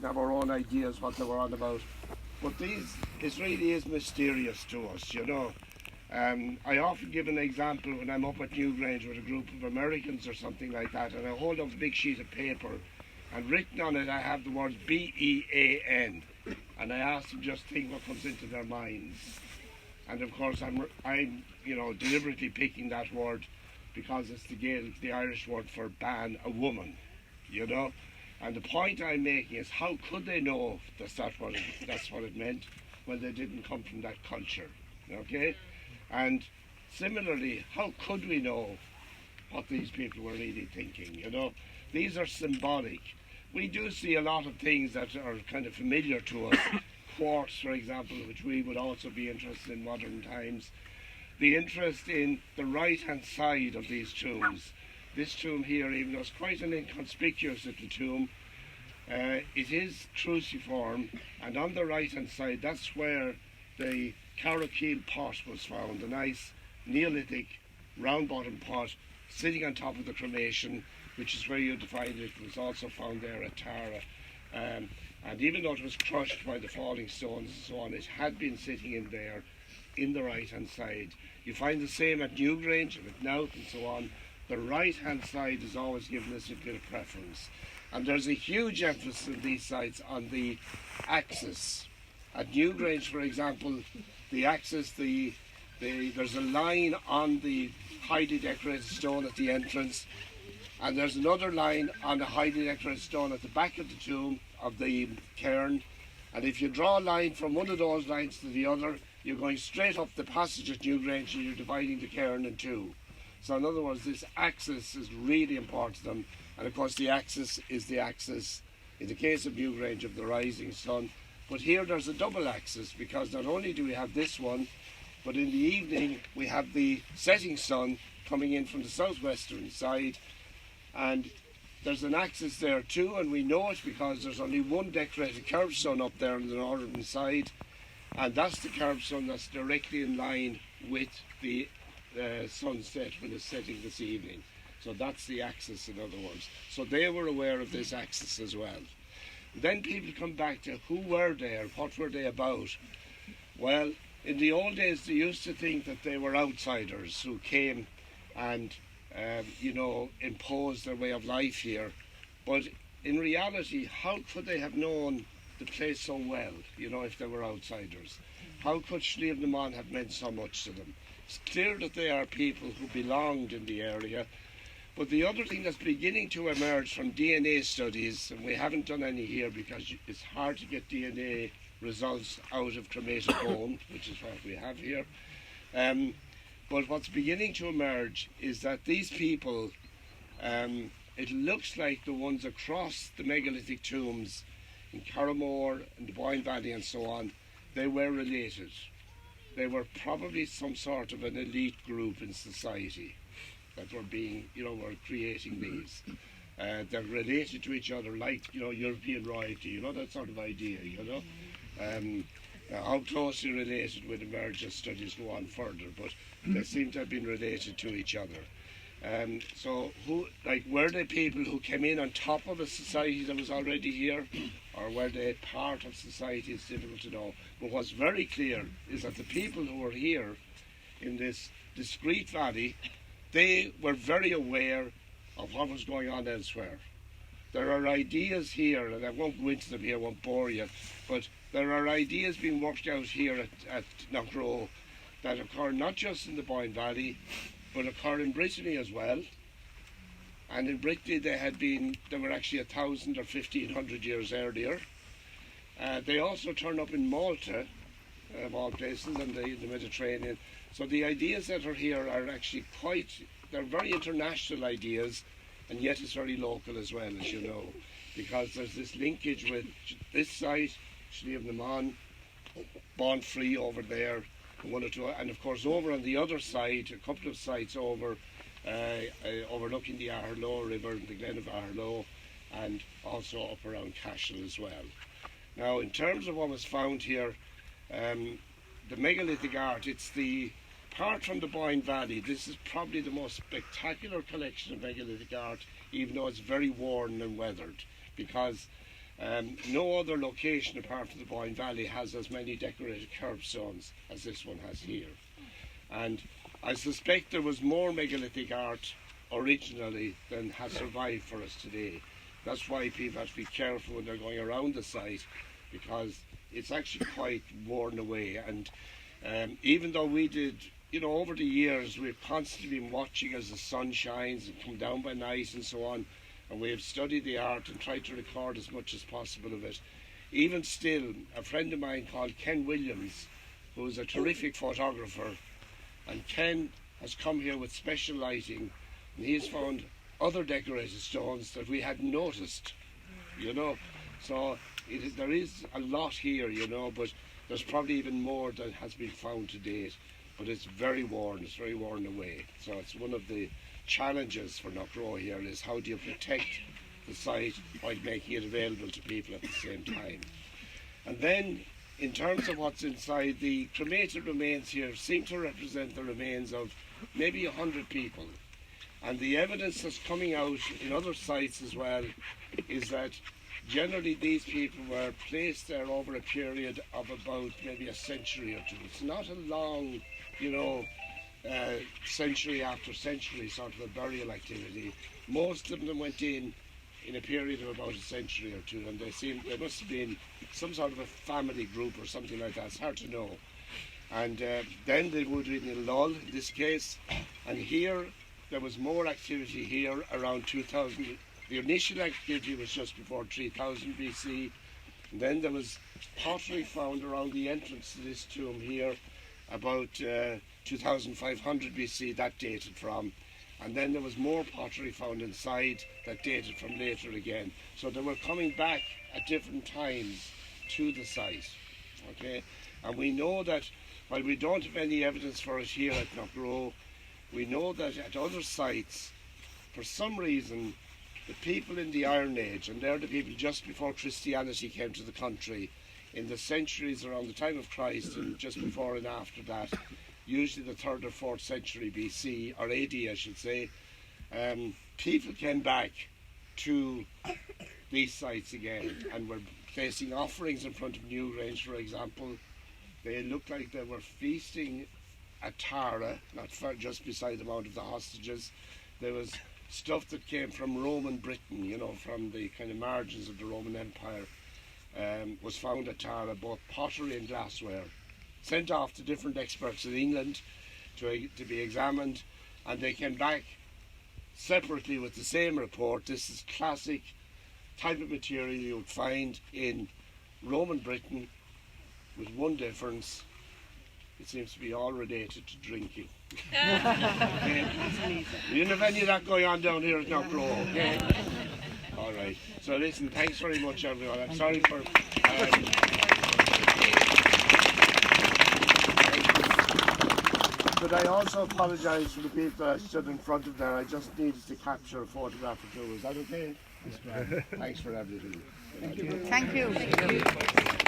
have our own ideas what they were on about. But it really is mysterious to us, you know. I often give an example when I'm up at Newgrange with a group of Americans or something like that, and I hold up a big sheet of paper, and written on it I have the words B-E-A-N, and I ask them just think what comes into their minds. And of course I'm you know, deliberately picking that word because it's the Gaelic, the Irish word for ban, a woman, you know. And the point I'm making is, how could they know that's what it meant when they didn't come from that culture, okay? And similarly, how could we know what these people were really thinking, you know? These are symbolic. We do see a lot of things that are kind of familiar to us. Quartz, for example, which we would also be interested in modern times. The interest in the right-hand side of these tombs. This tomb here, even though it's quite an inconspicuous little tomb, it is cruciform, and on the right-hand side, that's where the carrowkeel pot was found, a nice Neolithic round-bottom pot sitting on top of the cremation, which is where you'd find it was also found there at Tara. And even though it was crushed by the falling stones and so on, it had been sitting in there in the right-hand side. You find the same at Newgrange and at Knowth and so on. The right-hand side is always given this a bit of preference. And there's a huge emphasis in these sites on the axis. At Newgrange, for example, the axis, there's a line on the highly decorated stone at the entrance, and there's another line on the highly decorated stone at the back of the tomb, of the cairn. And if you draw a line from one of those lines to the other, you're going straight up the passage at Newgrange and you're dividing the cairn in two. So in other words, this axis is really important to them. And of course the axis is the axis, in the case of Newgrange, of the rising sun. But here there's a double axis, because not only do we have this one, but in the evening we have the setting sun coming in from the southwestern side. And there's an axis there too, and we know it because there's only one decorated curved sun up there on the northern side. And that's the curved sun that's directly in line with the sunset when it's setting this evening. So that's the axis, in other words. So they were aware of this axis as well. Then people come back to who were there, what were they about? Well, in the old days they used to think that they were outsiders who came and you know, imposed their way of life here. But in reality, how could they have known the place so well, you know, if they were outsiders? How could Sliabh na Món have meant so much to them? It's clear that they are people who belonged in the area. But the other thing that's beginning to emerge from DNA studies, and we haven't done any here because it's hard to get DNA results out of cremated bone, which is what we have here. But what's beginning to emerge is that these people, it looks like the ones across the megalithic tombs in Carramore and the Boyne Valley and so on, they were related. They were probably some sort of an elite group in society that were being, you know, were creating these. They're related to each other like, you know, European royalty, you know, that sort of idea, you know. How closely related with emergent studies go on further, but they seem to have been related to each other. So were they people who came in on top of a society that was already here, or were they part of society? It's difficult to know. But what's very clear is that the people who were here in this discrete valley, they were very aware of what was going on elsewhere. There are ideas here, and I won't go into them here, I won't bore you, but there are ideas being worked out here at Knockroe that occur not just in the Boyne Valley, but occur in Brittany as well. And in Brittany they were actually 1,000 or 1,500 years earlier. They also turn up in Malta, of all places, and the Mediterranean. So the ideas that are here are actually they're very international ideas, and yet it's very local as well, as you know, because there's this linkage with this site, Sliabh na Món, Born Free over there, and one or two, and of course over on the other side, a couple of sites over, overlooking the Aherlow River and the Glen of Aherlow, and also up around Cashel as well. Now, in terms of what was found here, the megalithic art, it's the apart from the Boyne Valley, this is probably the most spectacular collection of megalithic art, even though it's very worn and weathered, because No other location apart from the Boyne Valley has as many decorated curbstones as this one has here. And I suspect there was more megalithic art originally than has survived for us today. That's why people have to be careful when they're going around the site, because it's actually quite worn away. And even though we did, you know, over the years, we've constantly been watching as the sun shines and come down by night and so on, and we have studied the art and tried to record as much as possible of it. Even still, a friend of mine called Ken Williams, who is a terrific photographer, and Ken has come here with special lighting, and he has found other decorated stones that we hadn't noticed, you know. So there is a lot here, you know, but there's probably even more that has been found to date. But it's very worn away. So it's one of the challenges for Knockroe here, is how do you protect the site while making it available to people at the same time. And then, in terms of what's inside, the cremated remains here seem to represent the remains of maybe 100 people. And the evidence that's coming out in other sites as well is that generally these people were placed there over a period of about maybe a century or two. It's not a long, you know, century after century sort of a burial activity. Most of them went in a period of about a century or two, and they must have been some sort of a family group or something like that. It's hard to know. And then they would be in a lull in this case, and here there was more activity here around 2000. The initial activity was just before 3000 BC, and then there was pottery found around the entrance to this tomb here about 2500 BC, that dated from, and then there was more pottery found inside that dated from later again. So they were coming back at different times to the site, okay? And we know that while we don't have any evidence for it here at Knockroe, we know that at other sites, for some reason, the people in the Iron Age, and they're the people just before Christianity came to the country, in the centuries around the time of Christ and just before and after that, usually the 3rd or 4th century BC, or AD I should say, people came back to these sites again and were placing offerings in front of Newgrange, for example. They looked like they were feasting at Tara, not far, just beside the Mount of the Hostages. There was stuff that came from Roman Britain, you know, from the kind of margins of the Roman Empire, was found at Tara, both pottery and glassware, sent off to different experts in England to be examined, and they came back separately with the same report. This is classic type of material you would find in Roman Britain, with one difference: it seems to be all related to drinking. Okay. You didn't have any of that going on down here at Knockroe, okay? All right. So listen, thanks very much, everyone. I'm sorry for... but I also apologise for the people that I stood in front of there. I just needed to capture a photograph or two. Is that okay? Thanks for everything. Thank you.